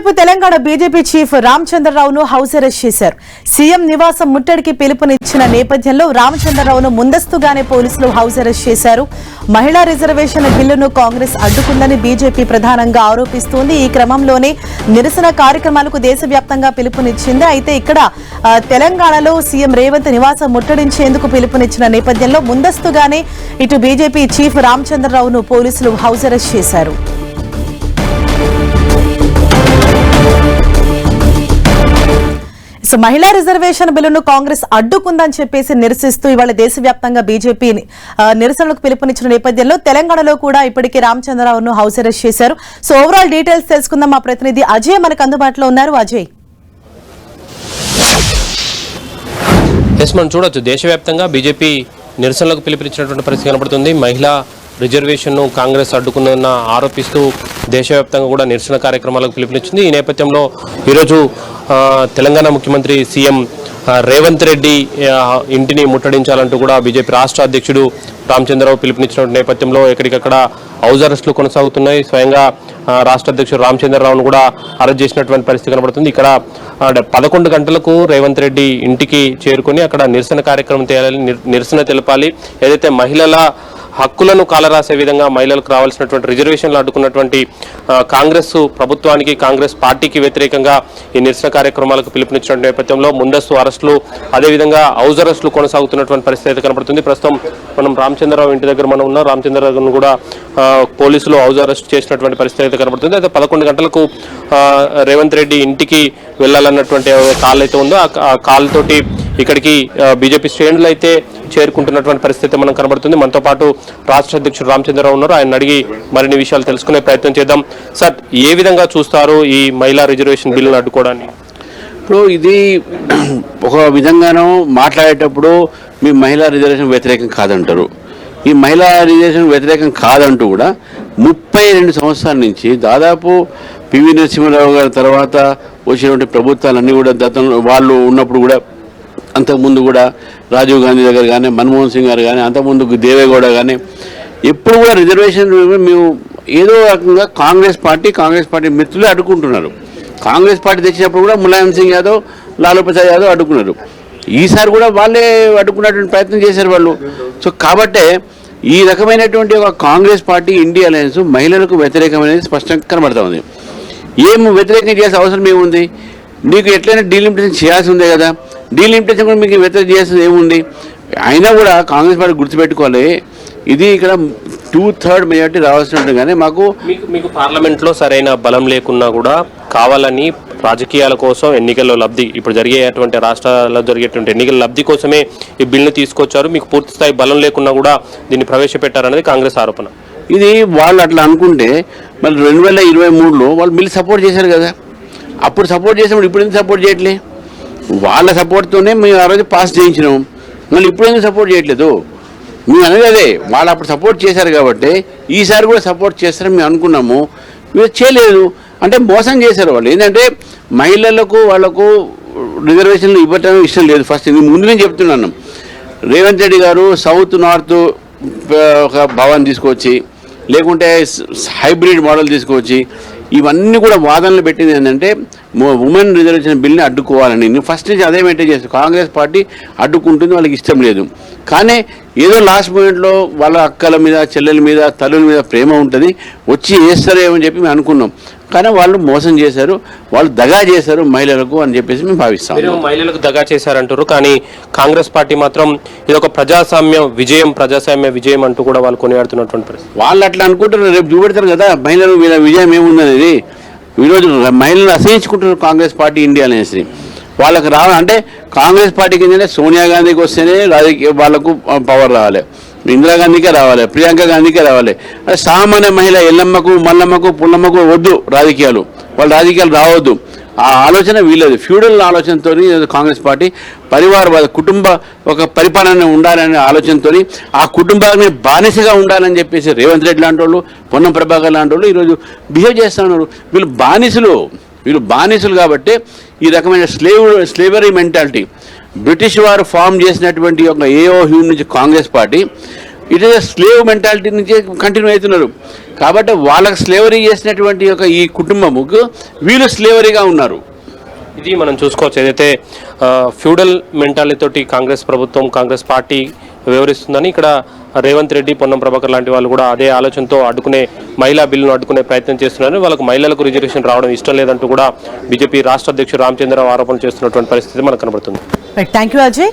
మరోవైపు Telangana BJP chief రామచంద్రరావును house arrest చేశారు. సీఎం నివాసం ముట్టడికి పిలుపునిచ్చిన నేపథ్యంలో రామచంద్రరావును ముందస్తుగానే పోలీసులు హౌస్ అరెస్ట్ చేశారు. మహిళా రిజర్వేషన్ బిల్లును కాంగ్రెస్ అడ్డుకుందని బీజేపీ ప్రధానంగా ఆరోపిస్తోంది. ఈ క్రమంలోనే నిరసన కార్యక్రమాలకు దేశవ్యాప్తంగా పిలుపునిచ్చింది. అయితే ఇక్కడ తెలంగాణలో సీఎం రేవంత్ నివాసం ముట్టడించేందుకు పిలుపునిచ్చిన నేపథ్యంలో ముందస్తుగానే ఇటు బీజేపీ చీఫ్ రామచంద్రరావును పోలీసులు హౌస్ అరెస్ట్ చేశారు. మహిళా రిజర్వేషన్ బిల్లును కాంగ్రెస్ అడ్డుకుందని చెప్పేసి నిరసిస్తూ ఇవాళ దేశవ్యాప్తంగా బీజేపీ నిరసనలకు పిలుపునిచ్చిన నేపథ్యంలో తెలంగాణలో కూడా ఇప్పటికే రామచంద్రరావును హౌస్ అరెస్ట్ చేశారు. సో ఓవరాల్ డీటెయిల్స్ తెలుసుకుందాం. మా ప్రతినిధి అజయ్ మనకు అందుబాటులో ఉన్నారు. అజయ్, మనం చూడొచ్చు దేశవ్యాప్తంగా బీజేపీ నిరసనలకు పిలుపునిచ్చినటువంటి పరిస్థితి కనబడుతుంది. మహిళా రిజర్వేషన్ను కాంగ్రెస్ అడ్డుకుందన్న ఆరోపిస్తూ దేశవ్యాప్తంగా కూడా నిరసన కార్యక్రమాలకు పిలుపునిచ్చింది. ఈ నేపథ్యంలో ఈరోజు తెలంగాణ ముఖ్యమంత్రి సీఎం రేవంత్ రెడ్డి ఇంటిని ముట్టడించాలంటూ కూడా బీజేపీ రాష్ట్ర అధ్యక్షుడు రామచంద్రరావు పిలుపునిచ్చిన నేపథ్యంలో ఎక్కడికక్కడ హౌస్ అరెస్టులు కొనసాగుతున్నాయి. స్వయంగా రాష్ట్ర అధ్యక్షుడు రామచంద్రరావును కూడా అరెస్ట్ చేసినటువంటి పరిస్థితి కనబడుతుంది. ఇక్కడ 11 గంటలకు రేవంత్ రెడ్డి ఇంటికి చేరుకొని అక్కడ నిరసన కార్యక్రమం నిరసన తెలపాలి. ఏదైతే మహిళల హక్కులను కాలరాసే విధంగా మహిళలకు రావాల్సినటువంటి రిజర్వేషన్లు అడ్డుకున్నటువంటి కాంగ్రెస్ ప్రభుత్వానికి, కాంగ్రెస్ పార్టీకి వ్యతిరేకంగా ఈ నిరసన కార్యక్రమాలకు పిలుపునిచ్చిన నేపథ్యంలో ముందస్తు అరెస్టులు, అదేవిధంగా హౌస్ అరెస్టులు కొనసాగుతున్నటువంటి పరిస్థితి కనబడుతుంది. ప్రస్తుతం మనం రామచంద్రరావు ఇంటి దగ్గర మనం ఉన్నాం. రామచంద్రరావును కూడా పోలీసులు హౌస్ అరెస్ట్ చేసినటువంటి పరిస్థితి కనబడుతుంది. అయితే 11 గంటలకు రేవంత్ రెడ్డి ఇంటికి వెళ్ళాలన్నటువంటి కాల్ అయితే ఉందో ఆ కాల్ తోటి ఇక్కడికి బీజేపీ శ్రేణులు అయితే చేరుకుంటున్నటువంటి పరిస్థితి మనం కనబడుతుంది. మనతో పాటు రాష్ట్ర అధ్యక్షుడు రామచంద్రరావు ఉన్నారు. ఆయన అడిగి మరిన్ని విషయాలు తెలుసుకునే ప్రయత్నం చేద్దాం. సార్, ఏ విధంగా చూస్తారు ఈ మహిళా రిజర్వేషన్ బిల్లును అడ్డుకోవడాన్ని? ఇప్పుడు ఇది ఒక విధంగానూ మాట్లాడేటప్పుడు మీ మహిళా రిజర్వేషన్ వ్యతిరేకం కాదంటారు. ఈ మహిళా రిజర్వేషన్ వ్యతిరేకం కాదంటూ కూడా 32 సంవత్సరాల నుంచి దాదాపు పివి నరసింహారావు గారి తర్వాత వచ్చినటువంటి ప్రభుత్వాలన్నీ కూడా గతంలో వాళ్ళు ఉన్నప్పుడు కూడా, అంతకుముందు కూడా రాజీవ్ గాంధీ దగ్గర కానీ, మన్మోహన్ సింగ్ గారు కానీ, అంతకుముందు దేవేగౌడ కానీ ఎప్పుడు కూడా రిజర్వేషన్ మేము ఏదో రకంగా కాంగ్రెస్ పార్టీ మిత్రులే అడ్డుకుంటున్నారు. కాంగ్రెస్ పార్టీ తెచ్చినప్పుడు కూడా ములాయం సింగ్ యాదవ్, లాలూ ప్రసాద్ యాదవ్ అడ్డుకున్నారు. ఈసారి కూడా వాళ్ళే అడ్డుకున్నటువంటి ప్రయత్నం చేశారు వాళ్ళు. సో కాబట్టే ఈ రకమైనటువంటి ఒక కాంగ్రెస్ పార్టీ ఇండియా అలయన్స్ మహిళలకు వ్యతిరేకమైనది స్పష్టంగా కనబడతా ఉంది. ఏం వ్యతిరేకం చేసే అవసరం ఏముంది? నీకు ఎట్లయినా డీలిమిటేషన్ చేయాల్సి ఉంది కదా. డీలిమిటేషన్ కూడా మీకు వ్యతిరేకం చేయాల్సింది ఏముంది? అయినా కూడా కాంగ్రెస్ పార్టీ గుర్తుపెట్టుకోవాలి, ఇది ఇక్కడ 2/3 మెజార్టీ రావాల్సినట్టుగానే మీకు పార్లమెంట్లో సరైన బలం లేకున్నా కూడా కావాలని రాజకీయాల కోసం ఎన్నికల్లో లబ్ధి, ఇప్పుడు జరిగేటువంటి రాష్ట్రాల్లో జరిగేటువంటి ఎన్నికల లబ్ధి కోసమే ఈ బిల్లును తీసుకొచ్చారు. మీకు పూర్తి స్థాయి బలం లేకున్నా కూడా దీన్ని ప్రవేశపెట్టారనేది కాంగ్రెస్ ఆరోపణ. ఇది వాళ్ళు అట్లా అనుకుంటే మళ్ళీ 2023లో వాళ్ళు బిల్లు సపోర్ట్ చేశారు కదా. అప్పుడు సపోర్ట్ చేసినప్పుడు ఇప్పుడు ఎందుకు సపోర్ట్ చేయట్లే? వాళ్ళ సపోర్ట్తోనే మేము ఆ రోజు పాస్ చేయించినాం. మళ్ళీ ఇప్పుడు ఎందుకు సపోర్ట్ చేయట్లేదు? మేము అనేది అదే, వాళ్ళు అప్పుడు సపోర్ట్ చేశారు కాబట్టి ఈసారి కూడా సపోర్ట్ చేస్తారని మేము అనుకున్నాము. మీరు చేయలేదు అంటే మోసం చేశారు వాళ్ళు. ఏంటంటే మహిళలకు వాళ్ళకు రిజర్వేషన్లు ఇవ్వటం ఇష్టం లేదు. ఫస్ట్ ఇది ముందు నేను చెప్తున్నాను. రేవంత్ రెడ్డి గారు సౌత్ నార్త్ ఒక భవన్ తీసుకొచ్చి, లేకుంటే హైబ్రిడ్ మోడల్ తీసుకొచ్చి ఇవన్నీ కూడా వాదనలు పెట్టింది ఏంటంటే ఉమెన్ రిజర్వేషన్ బిల్ని అడ్డుకోవాలని. నేను ఫస్ట్ నుంచి అదే మెయింటైన్ చేస్తాను. కాంగ్రెస్ పార్టీ అడ్డుకుంటుంది, వాళ్ళకి ఇష్టం లేదు. కానీ ఏదో లాస్ట్ మూమెంట్లో వాళ్ళ అక్కల మీద, చెల్లెల మీద, తల్లుల మీద ప్రేమ ఉంటుంది, వచ్చి వేస్తారేమని చెప్పి మేము అనుకున్నాం. కానీ వాళ్ళు మోసం చేశారు, వాళ్ళు దగా చేశారు మహిళలకు అని చెప్పేసి మేము భావిస్తాం. మహిళలకు దగా చేశారంటారు, కానీ కాంగ్రెస్ పార్టీ మాత్రం ఇది ఒక ప్రజాస్వామ్య విజయం అంటూ కూడా వాళ్ళు కొనియాడుతున్నటువంటి పరిస్థితి. వాళ్ళు అట్లా అనుకుంటారు, రేపు చూపెడతారు కదా మహిళలు వీళ్ళ విజయం ఏముందనేది. ఈరోజు మహిళలు అసహించుకుంటున్నారు కాంగ్రెస్ పార్టీ ఇండియా అనేసి. వాళ్ళకి రావాలంటే కాంగ్రెస్ పార్టీకి ఏంటంటే సోనియా గాంధీకి వస్తేనే రాజకీయ వాళ్ళకు పవర్ రావాలి, ఇందిరాగాంధీకే రావాలి, ప్రియాంక గాంధీకే రావాలి. అంటే సామాన్య మహిళ ఎల్లమ్మకు, మల్లమ్మకు, పుల్లమ్మకు వద్దు రాజకీయాలు, వాళ్ళ రాజకీయాలు రావద్దు. ఆ ఆలోచన వీళ్ళది. ఫ్యూడల్ ఆలోచనతో కాంగ్రెస్ పార్టీ పరివారవాద కుటుంబ ఒక పరిపాలన ఉండాలనే ఆలోచనతో ఆ కుటుంబాన్ని బానిసగా ఉండాలని చెప్పేసి రేవంత్ రెడ్డి లాంటి వాళ్ళు, పొన్నం ప్రభాకర్ లాంటి వాళ్ళు ఈరోజు బిహేవ్ చేస్తూ ఉన్నారు. వీళ్ళు బానిసలు కాబట్టి ఈ రకమైన స్లేవరీ మెంటాలిటీ బ్రిటిష్ వారు ఫామ్ చేసినటువంటి ఒక ఏఓ హ్యూమ్ నుంచి Congress party it is slave mentality నుంచి కంటిన్యూ అవుతున్నారు. కాబట్టి వాళ్ళకి స్లేవరీ చేసినటువంటి యొక్క ఈ కుటుంబముకు వీళ్ళు స్లేవరీగా ఉన్నారు. ఇది మనం చూసుకోవచ్చు. ఏదైతే ఫ్యూడల్ మెంటాలిటీ తోటి కాంగ్రెస్ ప్రభుత్వం, కాంగ్రెస్ పార్టీ వివరిస్తుందని ఇక్కడ రేవంత్ రెడ్డి, పొన్నం ప్రభాకర్ లాంటి వాళ్ళు కూడా అదే ఆలోచనతో మహిళా బిల్లును అడ్డుకునే ప్రయత్నం చేస్తున్నారు. వాళ్ళకు మహిళలకు రిజర్వేషన్ రావడం ఇష్టం లేదంటూ కూడా బీజేపీ రాష్ట్ర అధ్యక్షుడు రామచంద్రరావు ఆరోపణలు చేస్తున్నటువంటి పరిస్థితి మనకు కనబడుతుంది. Thank you Ajay.